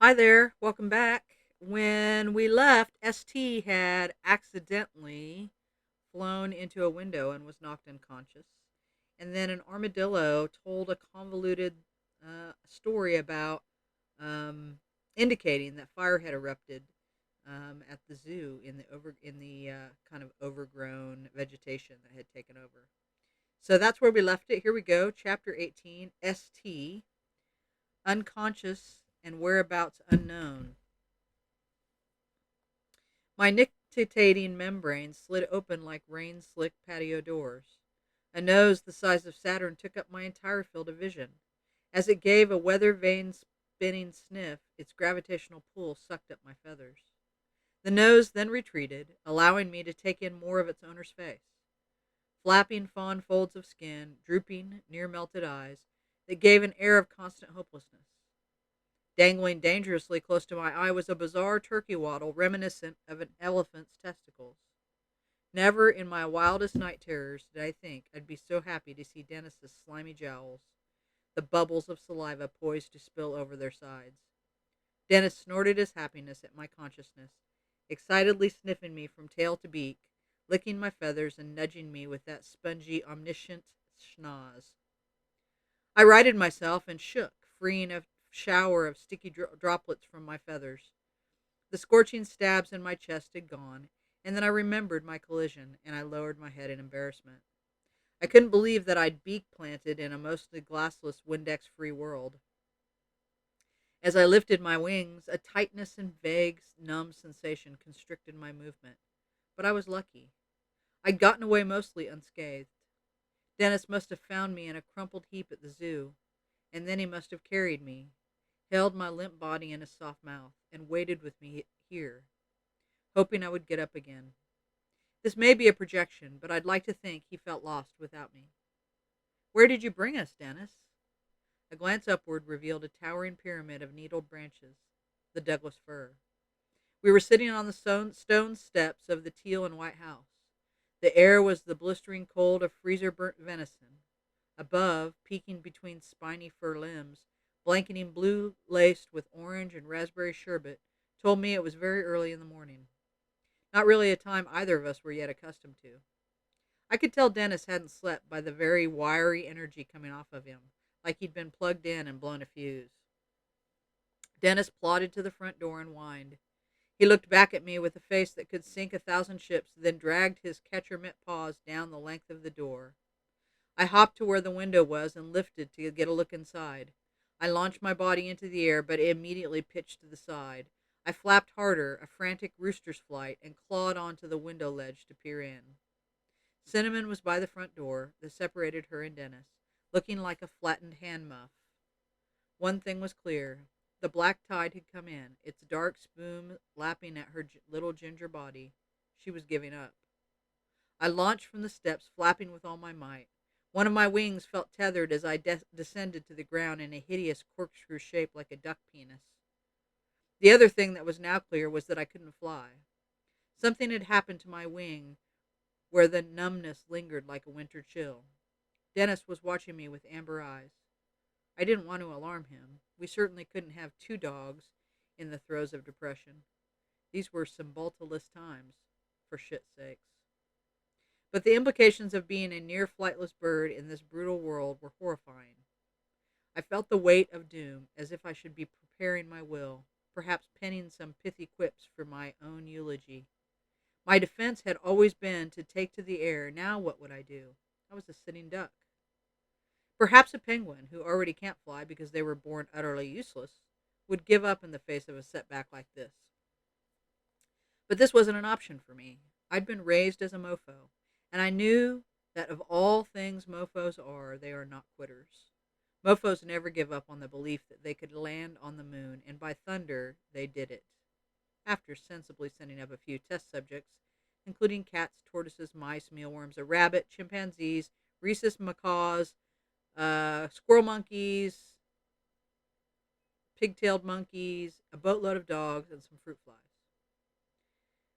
Hi there, welcome back. When we left, ST had accidentally flown into a window and was knocked unconscious. And then an armadillo told a convoluted story about um, indicating that fire had erupted at the zoo in the kind of overgrown vegetation that had taken over. So that's where we left it. Here we go, Chapter 18, ST, Unconscious and Whereabouts Unknown. My nictitating membrane slid open like rain-slick patio doors. A nose the size of Saturn took up my entire field of vision. As it gave a weather-vane spinning sniff, its gravitational pull sucked up my feathers. The nose then retreated, allowing me to take in more of its owner's face. Flapping fawn folds of skin, drooping, near-melted eyes that gave an air of constant hopelessness. Dangling dangerously close to my eye was a bizarre turkey waddle reminiscent of an elephant's testicles. Never in my wildest night terrors did I think I'd be so happy to see Dennis's slimy jowls, the bubbles of saliva poised to spill over their sides. Dennis snorted his happiness at my consciousness, excitedly sniffing me from tail to beak, licking my feathers and nudging me with that spongy, omniscient schnoz. I righted myself and shook, freeing a shower of sticky droplets from my feathers. The scorching stabs in my chest had gone, and then I remembered my collision, and I lowered my head in embarrassment. I couldn't believe that I'd beak planted in a mostly glassless, Windex-free world. As I lifted my wings, a tightness and vague, numb sensation constricted my movement. But I was lucky. I'd gotten away mostly unscathed. Dennis must have found me in a crumpled heap at the zoo, and then he must have carried me, held my limp body in his soft mouth, and waited with me here, hoping I would get up again. This may be a projection, but I'd like to think he felt lost without me. Where did you bring us, Dennis? A glance upward revealed a towering pyramid of needled branches, the Douglas fir. We were sitting on the stone steps of the teal and white house. The air was the blistering cold of freezer-burnt venison. Above, peeking between spiny fir limbs, blanketing blue laced with orange and raspberry sherbet, told me it was very early in the morning. Not really a time either of us were yet accustomed to. I could tell Dennis hadn't slept by the very wiry energy coming off of him, like he'd been plugged in and blown a fuse. Dennis plodded to the front door and whined. He looked back at me with a face that could sink 1,000 ships, then dragged his catcher-mitt paws down the length of the door. I hopped to where the window was and lifted to get a look inside. I launched my body into the air, but it immediately pitched to the side. I flapped harder, a frantic rooster's flight, and clawed onto the window ledge to peer in. Cinnamon was by the front door that separated her and Dennis, looking like a flattened hand muff. One thing was clear. The black tide had come in, its dark spume lapping at her little ginger body. She was giving up. I launched from the steps, flapping with all my might. One of my wings felt tethered as I descended to the ground in a hideous corkscrew shape like a duck penis. The other thing that was now clear was that I couldn't fly. Something had happened to my wing where the numbness lingered like a winter chill. Dennis was watching me with amber eyes. I didn't want to alarm him. We certainly couldn't have two dogs in the throes of depression. These were Cymbalta-less times, for shit's sakes. But the implications of being a near flightless bird in this brutal world were horrifying. I felt the weight of doom, as if I should be preparing my will, perhaps penning some pithy quips for my own eulogy. My defense had always been to take to the air. Now what would I do? I was a sitting duck. Perhaps a penguin, who already can't fly because they were born utterly useless, would give up in the face of a setback like this. But this wasn't an option for me. I'd been raised as a mofo, and I knew that of all things mofos are, they are not quitters. Mofos never give up on the belief that they could land on the moon, and by thunder, they did it. After sensibly sending up a few test subjects, including cats, tortoises, mice, mealworms, a rabbit, chimpanzees, rhesus macaws, squirrel monkeys, pig-tailed monkeys, a boatload of dogs, and some fruit flies.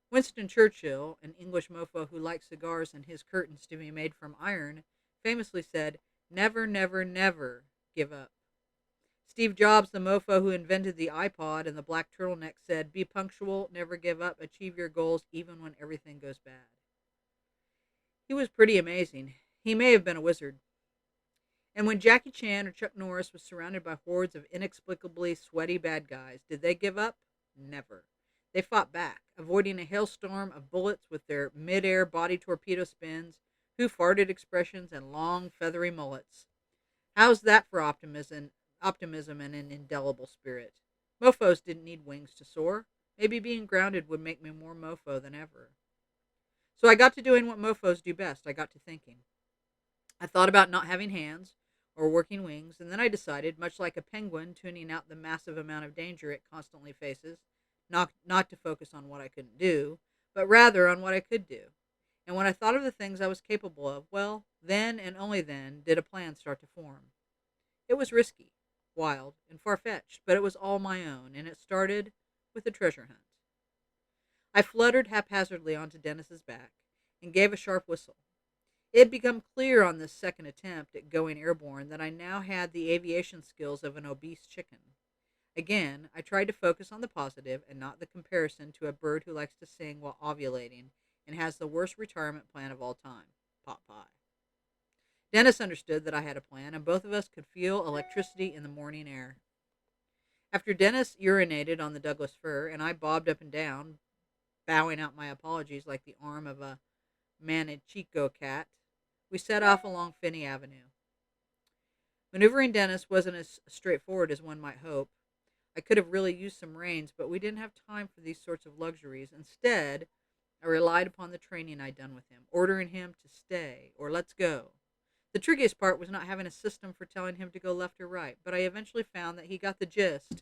Winston Churchill, an English mofo who liked cigars and his curtains to be made from iron, famously said, "Never, never, never give up." Steve Jobs, the mofo who invented the iPod and the black turtleneck, said, "Be punctual, never give up, achieve your goals even when everything goes bad." He was pretty amazing. He may have been a wizard. And when Jackie Chan or Chuck Norris was surrounded by hordes of inexplicably sweaty bad guys, did they give up? Never. They fought back, avoiding a hailstorm of bullets with their mid-air body torpedo spins, who farted expressions, and long, feathery mullets. How's that for optimism and an indelible spirit? Mofos didn't need wings to soar. Maybe being grounded would make me more mofo than ever. So I got to doing what mofos do best. I got to thinking. I thought about not having hands or working wings, and then I decided, much like a penguin tuning out the massive amount of danger it constantly faces, not to focus on what I couldn't do, but rather on what I could do. And when I thought of the things I was capable of, well, then and only then did a plan start to form. It was risky, wild, and far-fetched, but it was all my own, and it started with a treasure hunt. I fluttered haphazardly onto Dennis's back and gave a sharp whistle. It had become clear on this second attempt at going airborne that I now had the aviation skills of an obese chicken. Again, I tried to focus on the positive and not the comparison to a bird who likes to sing while ovulating and has the worst retirement plan of all time, pot pie. Dennis understood that I had a plan, and both of us could feel electricity in the morning air. After Dennis urinated on the Douglas fir and I bobbed up and down, bowing out my apologies like the arm of a Manichico cat, we set off along Finney Avenue. Maneuvering Dennis wasn't as straightforward as one might hope. I could have really used some reins, but we didn't have time for these sorts of luxuries. Instead, I relied upon the training I'd done with him, ordering him to stay or let's go. The trickiest part was not having a system for telling him to go left or right, but I eventually found that he got the gist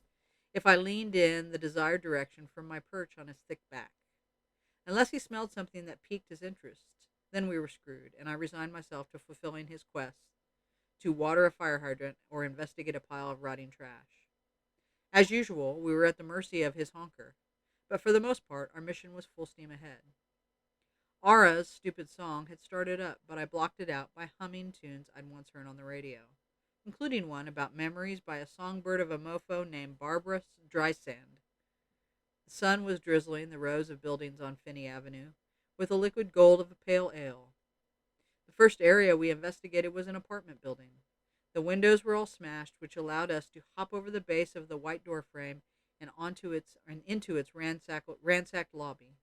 if I leaned in the desired direction from my perch on his thick back. Unless he smelled something that piqued his interest, then we were screwed, and I resigned myself to fulfilling his quest to water a fire hydrant or investigate a pile of rotting trash. As usual, we were at the mercy of his honker, but for the most part, our mission was full steam ahead. Aura's stupid song had started up, but I blocked it out by humming tunes I'd once heard on the radio, including one about memories by a songbird of a mofo named Barbara Drysand. The sun was drizzling the rows of buildings on Finney Avenue with the liquid gold of a pale ale. The first area we investigated was an apartment building. The windows were all smashed, which allowed us to hop over the base of the white door frame and into its ransacked lobby.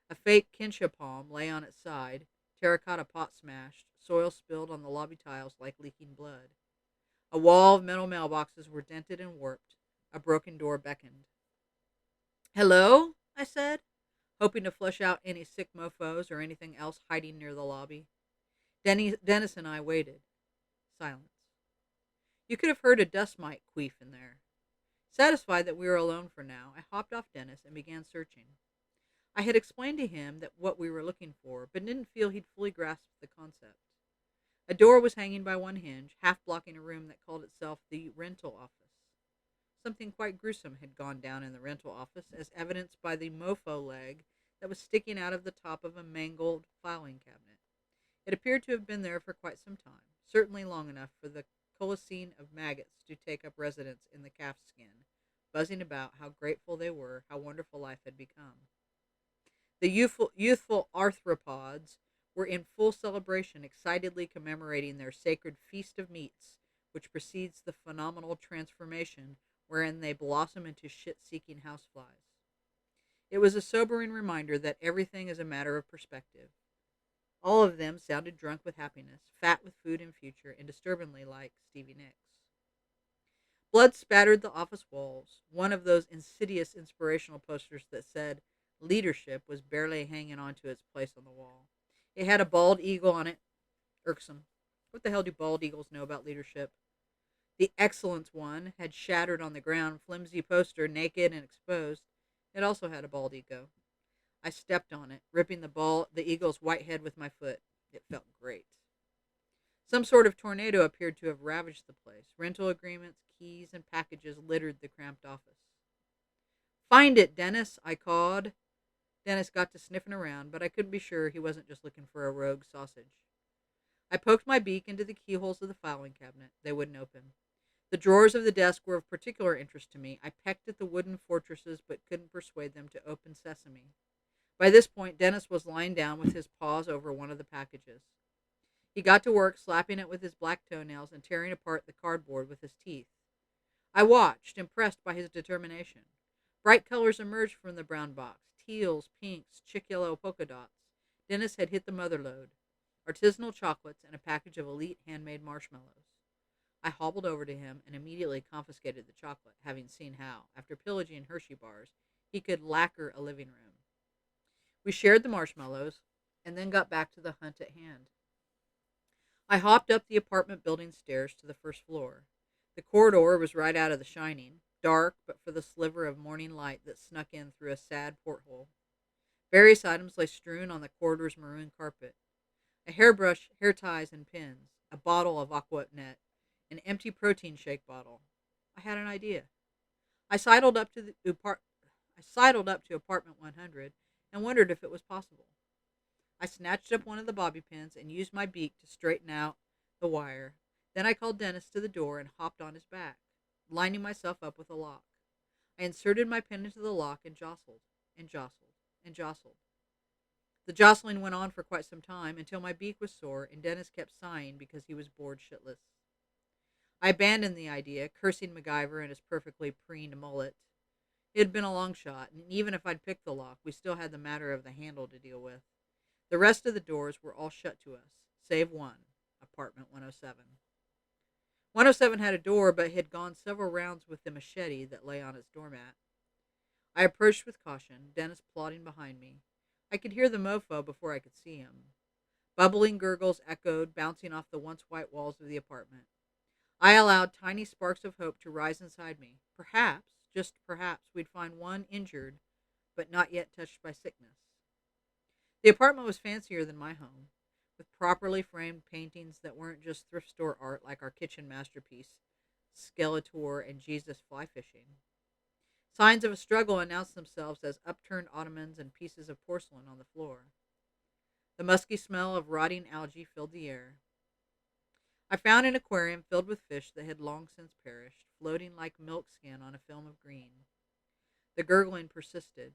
A fake kinshasa palm lay on its side, terracotta pot smashed, soil spilled on the lobby tiles like leaking blood. A wall of metal mailboxes were dented and warped. A broken door beckoned. "Hello?" I said, hoping to flush out any sick mofos or anything else hiding near the lobby. Dennis and I waited. Silence. You could have heard a dust mite queef in there. Satisfied that we were alone for now, I hopped off Dennis and began searching. I had explained to him that what we were looking for, but didn't feel he'd fully grasped the concept. A door was hanging by one hinge, half blocking a room that called itself the rental office. Something quite gruesome had gone down in the rental office, as evidenced by the mofo leg that was sticking out of the top of a mangled filing cabinet. It appeared to have been there for quite some time, certainly long enough for the colosine of maggots to take up residence in the calf's skin, buzzing about how grateful they were, how wonderful life had become. The youthful arthropods were in full celebration, excitedly commemorating their sacred feast of meats, which precedes the phenomenal transformation wherein they blossom into shit-seeking houseflies. It was a sobering reminder that everything is a matter of perspective. All of them sounded drunk with happiness, fat with food and future, and disturbingly like Stevie Nicks. Blood spattered the office walls. One of those insidious inspirational posters that said leadership was barely hanging on to its place on the wall. It had a bald eagle on it. Irksome. What the hell do bald eagles know about leadership? The excellence one had shattered on the ground, flimsy poster, naked and exposed. It also had a bald ego. I stepped on it, ripping the eagle's white head with my foot. It felt great. Some sort of tornado appeared to have ravaged the place. Rental agreements, keys, and packages littered the cramped office. "Find it, Dennis," I called. Dennis got to sniffing around, but I couldn't be sure he wasn't just looking for a rogue sausage. I poked my beak into the keyholes of the filing cabinet. They wouldn't open. The drawers of the desk were of particular interest to me. I pecked at the wooden fortresses but couldn't persuade them to open sesame. By this point, Dennis was lying down with his paws over one of the packages. He got to work slapping it with his black toenails and tearing apart the cardboard with his teeth. I watched, impressed by his determination. Bright colors emerged from the brown box: teals, pinks, chick yellow polka dots. Dennis had hit the mother lode: artisanal chocolates and a package of elite handmade marshmallows. I hobbled over to him and immediately confiscated the chocolate, having seen how, after pillaging Hershey bars, he could lacquer a living room. We shared the marshmallows and then got back to the hunt at hand. I hopped up the apartment building stairs to the first floor. The corridor was right out of The Shining, dark but for the sliver of morning light that snuck in through a sad porthole. Various items lay strewn on the corridor's maroon carpet: a hairbrush, hair ties, and pins, a bottle of aqua net, an empty protein shake bottle. I had an idea. I sidled up to apartment 100 and wondered if it was possible. I snatched up one of the bobby pins and used my beak to straighten out the wire. Then I called Dennis to the door and hopped on his back, lining myself up with a lock. I inserted my pin into the lock and jostled, and jostled, and jostled. The jostling went on for quite some time until my beak was sore and Dennis kept sighing because he was bored shitless. I abandoned the idea, cursing MacGyver and his perfectly preened mullet. It had been a long shot, and even if I'd picked the lock, we still had the matter of the handle to deal with. The rest of the doors were all shut to us, save one, apartment 107. 107 had a door, but had gone several rounds with the machete that lay on its doormat. I approached with caution, Dennis plodding behind me. I could hear the mofo before I could see him. Bubbling gurgles echoed, bouncing off the once white walls of the apartment. I allowed tiny sparks of hope to rise inside me. Perhaps, just perhaps, we'd find one injured, but not yet touched by sickness. The apartment was fancier than my home, with properly framed paintings that weren't just thrift store art like our kitchen masterpiece, Skeletor and Jesus fly fishing. Signs of a struggle announced themselves as upturned ottomans and pieces of porcelain on the floor. The musky smell of rotting algae filled the air. I found an aquarium filled with fish that had long since perished, floating like milk skin on a film of green. The gurgling persisted.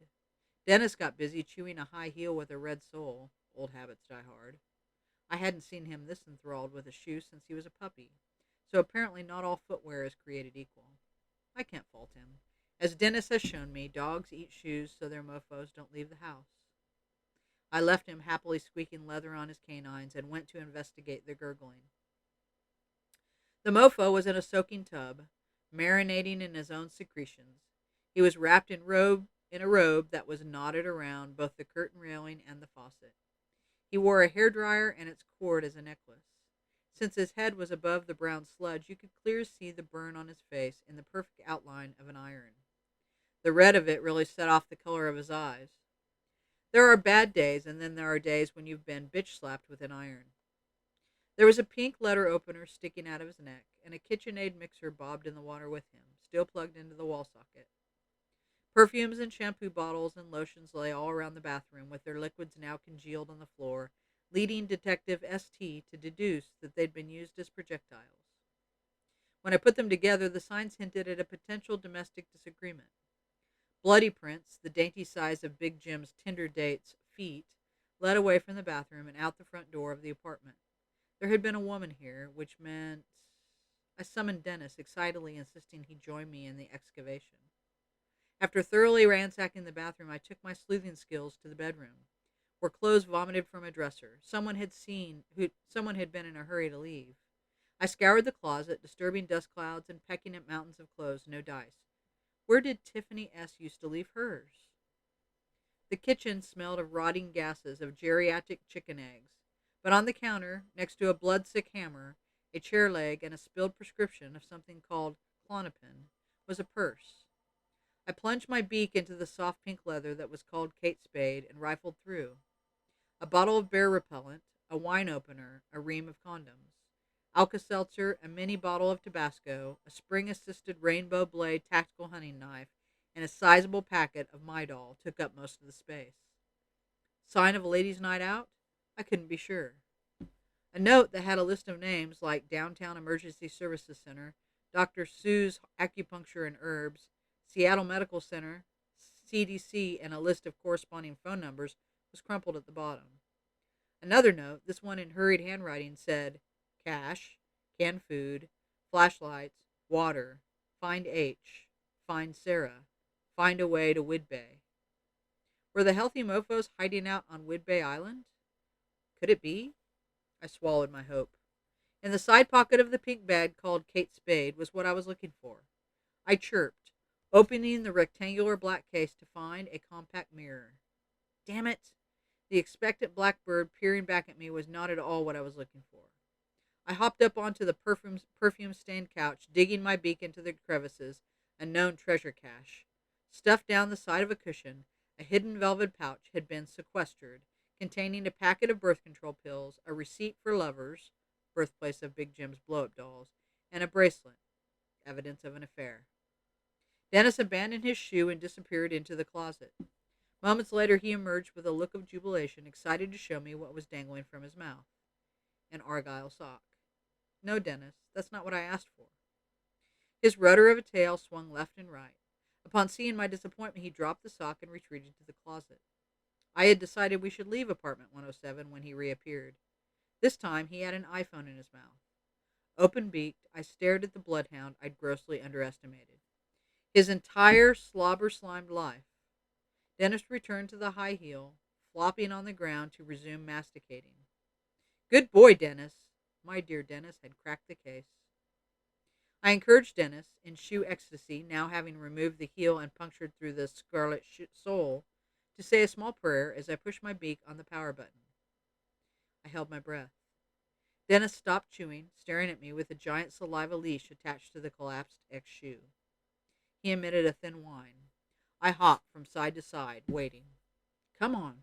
Dennis got busy chewing a high heel with a red sole. Old habits die hard. I hadn't seen him this enthralled with a shoe since he was a puppy, so apparently not all footwear is created equal. I can't fault him. As Dennis has shown me, dogs eat shoes so their mofos don't leave the house. I left him happily squeaking leather on his canines and went to investigate the gurgling. The mofo was in a soaking tub, marinating in his own secretions. He was wrapped in a robe that was knotted around both the curtain railing and the faucet. He wore a hairdryer and its cord as a necklace. Since his head was above the brown sludge, you could clearly see the burn on his face in the perfect outline of an iron. The red of it really set off the color of his eyes. There are bad days, and then there are days when you've been bitch-slapped with an iron. There was a pink letter opener sticking out of his neck, and a KitchenAid mixer bobbed in the water with him, still plugged into the wall socket. Perfumes and shampoo bottles and lotions lay all around the bathroom, with their liquids now congealed on the floor, leading Detective St. to deduce that they'd been used as projectiles. When I put them together, the signs hinted at a potential domestic disagreement. Bloody prints, the dainty size of Big Jim's Tinder date's feet, led away from the bathroom and out the front door of the apartment. There had been a woman here, which meant I summoned Dennis, excitedly insisting he join me in the excavation. After thoroughly ransacking the bathroom, I took my sleuthing skills to the bedroom, where clothes vomited from a dresser. Someone had been in a hurry to leave. I scoured the closet, disturbing dust clouds and pecking at mountains of clothes, no dice. Where did Tiffany S. used to leave hers? The kitchen smelled of rotting gases, of geriatric chicken eggs. But on the counter, next to a blood-sick hammer, a chair leg, and a spilled prescription of something called Klonopin, was a purse. I plunged my beak into the soft pink leather that was called Kate Spade and rifled through. A bottle of bear repellent, a wine opener, a ream of condoms, Alka-Seltzer, a mini bottle of Tabasco, a spring-assisted Rainbow Blade tactical hunting knife, and a sizable packet of Midol took up most of the space. Sign of a ladies' night out? I couldn't be sure. A note that had a list of names like Downtown Emergency Services Center, Dr. Sue's Acupuncture and Herbs, Seattle Medical Center, CDC, and a list of corresponding phone numbers was crumpled at the bottom. Another note, this one in hurried handwriting, said cash, canned food, flashlights, water, find H, find Sarah, find a way to Whidbey. Were the healthy mofos hiding out on Whidbey Island? Could it be? I swallowed my hope. In the side pocket of the pink bag called Kate Spade was what I was looking for. I chirped, opening the rectangular black case to find a compact mirror. Damn it! The expectant black bird peering back at me was not at all what I was looking for. I hopped up onto the perfume-stained couch, digging my beak into the crevices, a known treasure cache. Stuffed down the side of a cushion, a hidden velvet pouch had been sequestered, containing a packet of birth control pills, a receipt for Lovers, birthplace of Big Jim's blow-up dolls, and a bracelet, evidence of an affair. Dennis abandoned his shoe and disappeared into the closet. Moments later, he emerged with a look of jubilation, excited to show me what was dangling from his mouth. An argyle sock. No, Dennis, that's not what I asked for. His rudder of a tail swung left and right. Upon seeing my disappointment, he dropped the sock and retreated to the closet. I had decided we should leave apartment 107 when he reappeared. This time, he had an iPhone in his mouth. Open-beaked, I stared at the bloodhound I'd grossly underestimated. His entire slobber-slimed life. Dennis returned to the high heel, flopping on the ground to resume masticating. Good boy, Dennis. My dear Dennis had cracked the case. I encouraged Dennis, in shoe ecstasy, now having removed the heel and punctured through the scarlet sole, to say a small prayer as I pushed my beak on the power button. I held my breath. Dennis stopped chewing, staring at me with a giant saliva leash attached to the collapsed X-shoe. He emitted a thin whine. I hopped from side to side, waiting. Come on.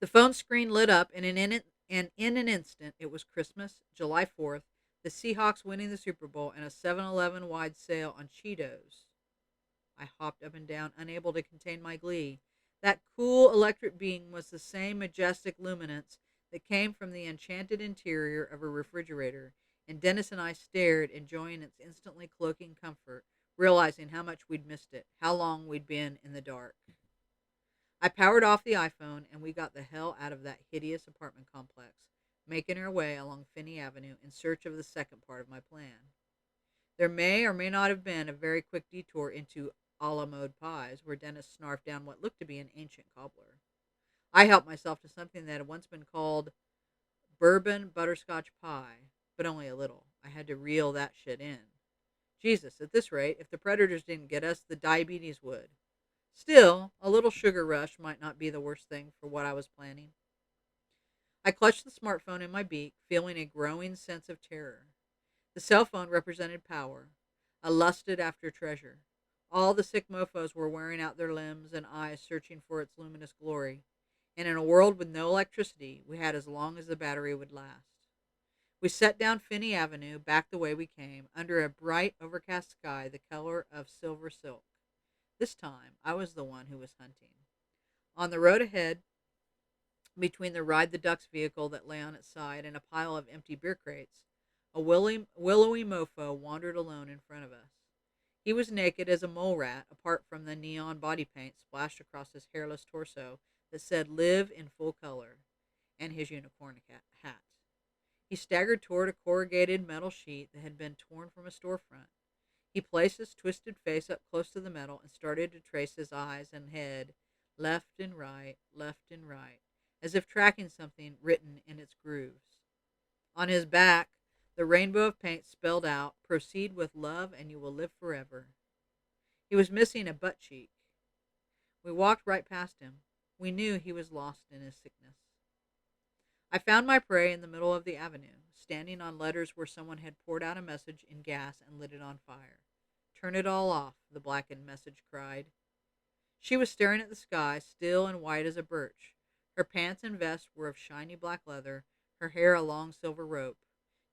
The phone screen lit up, and in an instant it was Christmas, July 4th, the Seahawks winning the Super Bowl, and a 7-Eleven wide sale on Cheetos. I hopped up and down, unable to contain my glee. That cool electric beam was the same majestic luminance that came from the enchanted interior of a refrigerator, and Dennis and I stared, enjoying its instantly cloaking comfort, realizing how much we'd missed it, how long we'd been in the dark. I powered off the iPhone, and we got the hell out of that hideous apartment complex, making our way along Finney Avenue in search of the second part of my plan. There may or may not have been a very quick detour into a la mode pies, where Dennis snarfed down what looked to be an ancient cobbler. I helped myself to something that had once been called bourbon butterscotch pie, but only a little. I had to reel that shit in. Jesus, at this rate, if the predators didn't get us, the diabetes would. Still, a little sugar rush might not be the worst thing for what I was planning. I clutched the smartphone in my beak, feeling a growing sense of terror. The cell phone represented power, a lusted after treasure. All the sick mofos were wearing out their limbs and eyes searching for its luminous glory. And in a world with no electricity, we had as long as the battery would last. We set down Finney Avenue, back the way we came, under a bright, overcast sky the color of silver silk. This time, I was the one who was hunting. On the road ahead, between the Ride the Ducks vehicle that lay on its side and a pile of empty beer crates, a willowy mofo wandered alone in front of us. He was naked as a mole rat, apart from the neon body paint splashed across his hairless torso that said "Live" in full color, and his unicorn hat. He staggered toward a corrugated metal sheet that had been torn from a storefront. He placed his twisted face up close to the metal and started to trace his eyes and head left and right, as if tracking something written in its grooves. On his back, the rainbow of paint spelled out, "Proceed with love and you will live forever." He was missing a butt cheek. We walked right past him. We knew he was lost in his sickness. I found my prey in the middle of the avenue, standing on letters where someone had poured out a message in gas and lit it on fire. "Turn it all off," the blackened message cried. She was staring at the sky, still and white as a birch. Her pants and vest were of shiny black leather, her hair a long silver rope.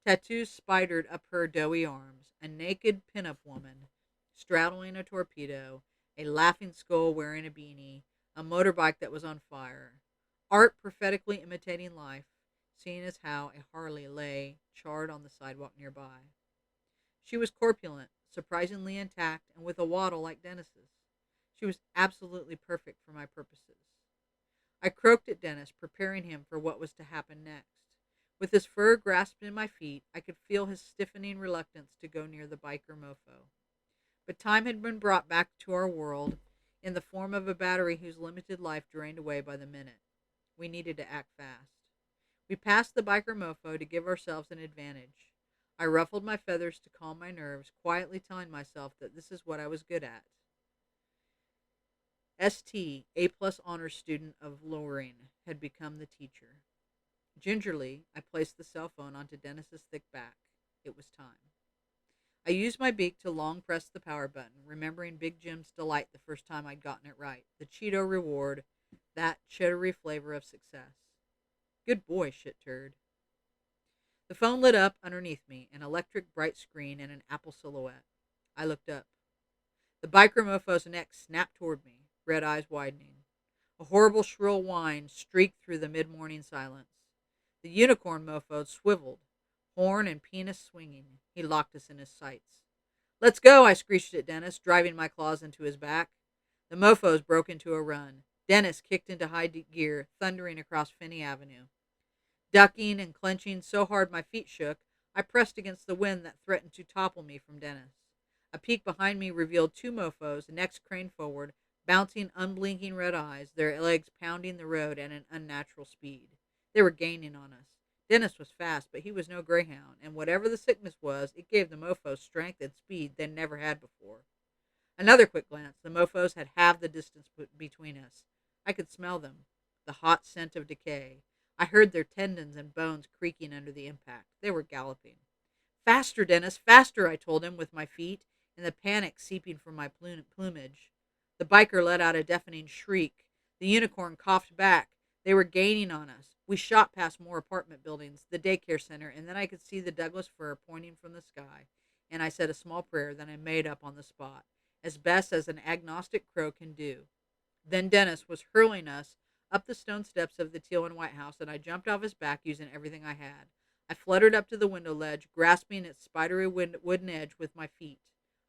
Tattoos spidered up her doughy arms, a naked pin-up woman, straddling a torpedo, a laughing skull wearing a beanie, a motorbike that was on fire. Art prophetically imitating life, seeing as how a Harley lay charred on the sidewalk nearby. She was corpulent, surprisingly intact, and with a waddle like Dennis's. She was absolutely perfect for my purposes. I croaked at Dennis, preparing him for what was to happen next. With his fur grasped in my feet, I could feel his stiffening reluctance to go near the biker mofo. But time had been brought back to our world in the form of a battery whose limited life drained away by the minute. We needed to act fast. We passed the biker mofo to give ourselves an advantage. I ruffled my feathers to calm my nerves, quietly telling myself that this is what I was good at. ST, A+ honors student of Loring, had become the teacher. Gingerly, I placed the cell phone onto Dennis's thick back. It was time. I used my beak to long press the power button, remembering Big Jim's delight the first time I'd gotten it right. The Cheeto reward, that cheddary flavor of success. Good boy, shit turd. The phone lit up underneath me, an electric bright screen and an apple silhouette. I looked up. The biker mofo's neck snapped toward me, red eyes widening. A horrible shrill whine streaked through the mid-morning silence. The unicorn mofo swiveled, horn and penis swinging. He locked us in his sights. "Let's go," I screeched at Dennis, driving my claws into his back. The mofos broke into a run. Dennis kicked into high gear, thundering across Finney Avenue. Ducking and clenching so hard my feet shook, I pressed against the wind that threatened to topple me from Dennis. A peek behind me revealed two mofos, necks craned forward, bouncing unblinking red eyes, their legs pounding the road at an unnatural speed. They were gaining on us. Dennis was fast, but he was no greyhound, and whatever the sickness was, it gave the mofos strength and speed they never had before. Another quick glance. The mofos had halved the distance between us. I could smell them, the hot scent of decay. I heard their tendons and bones creaking under the impact. They were galloping. "Faster, Dennis, faster," I told him with my feet, and the panic seeping from my plumage. The biker let out a deafening shriek. The unicorn coughed back. They were gaining on us. We shot past more apartment buildings, the daycare center, and then I could see the Douglas fir pointing from the sky, and I said a small prayer that I made up on the spot, as best as an agnostic crow can do. Then Dennis was hurling us up the stone steps of the teal and white house, and I jumped off his back using everything I had. I fluttered up to the window ledge, grasping its spidery wooden edge with my feet.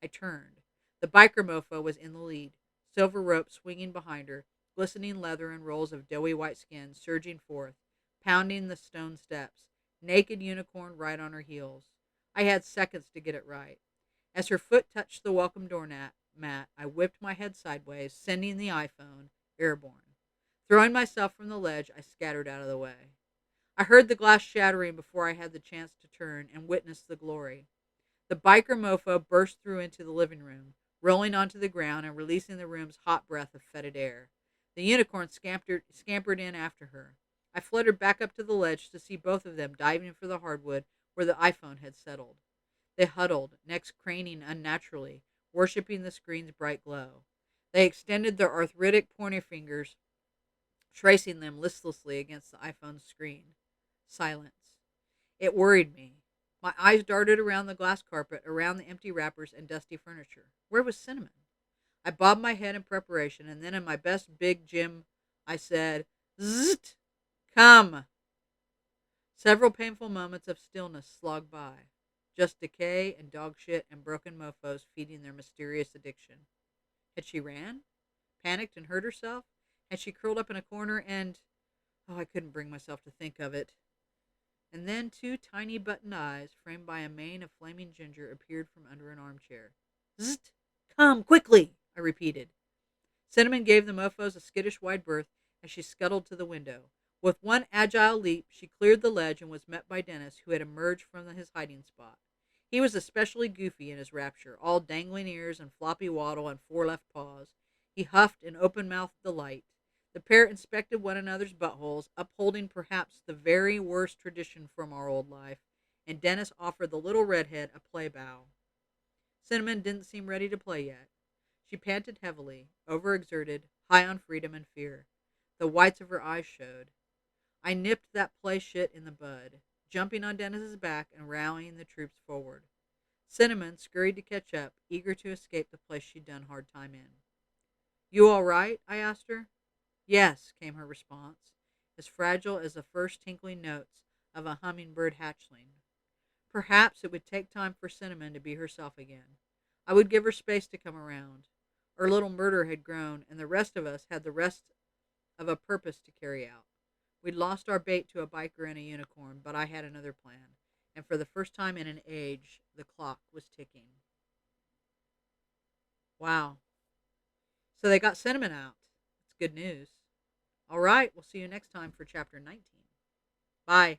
I turned. The biker mofo was in the lead, silver rope swinging behind her, glistening leather and rolls of doughy white skin surging forth, pounding the stone steps, naked unicorn right on her heels. I had seconds to get it right. As her foot touched the welcome doormat, I whipped my head sideways, sending the iPhone airborne. Throwing myself from the ledge, I scattered out of the way. I heard the glass shattering before I had the chance to turn and witness the glory. The biker mofo burst through into the living room, rolling onto the ground and releasing the room's hot breath of fetid air. The unicorn scampered in after her. I fluttered back up to the ledge to see both of them diving for the hardwood where the iPhone had settled. They huddled, necks craning unnaturally, worshiping the screen's bright glow. They extended their arthritic pointer fingers, tracing them listlessly against the iPhone's screen. Silence. It worried me. My eyes darted around the glass carpet, around the empty wrappers and dusty furniture. Where was Cinnamon? I bobbed my head in preparation, and then in my best Big Jim, I said, "Zzzt! Come!" Several painful moments of stillness slogged by. Just decay and dog shit and broken mofos feeding their mysterious addiction. Had she ran? Panicked and hurt herself? Had she curled up in a corner and... Oh, I couldn't bring myself to think of it. And then two tiny buttoned eyes, framed by a mane of flaming ginger, appeared from under an armchair. "Zzzt! Come, quickly!" I repeated. Cinnamon gave the mofos a skittish wide berth as she scuttled to the window. With one agile leap, she cleared the ledge and was met by Dennis, who had emerged from his hiding spot. He was especially goofy in his rapture, all dangling ears and floppy waddle and four left paws. He huffed in open-mouthed delight. The pair inspected one another's buttholes, upholding perhaps the very worst tradition from our old life, and Dennis offered the little redhead a play bow. Cinnamon didn't seem ready to play yet. She panted heavily, overexerted, high on freedom and fear. The whites of her eyes showed. I nipped that play shit in the bud, jumping on Dennis's back and rallying the troops forward. Cinnamon scurried to catch up, eager to escape the place she'd done hard time in. "You all right?" I asked her. "Yes," came her response, as fragile as the first tinkling notes of a hummingbird hatchling. Perhaps it would take time for Cinnamon to be herself again. I would give her space to come around. Our little murder had grown, and the rest of us had the rest of a purpose to carry out. We'd lost our bait to a biker and a unicorn, but I had another plan, and for the first time in an age, the clock was ticking. Wow. So they got Cinnamon out. It's good news. All right, we'll see you next time for chapter 19. Bye.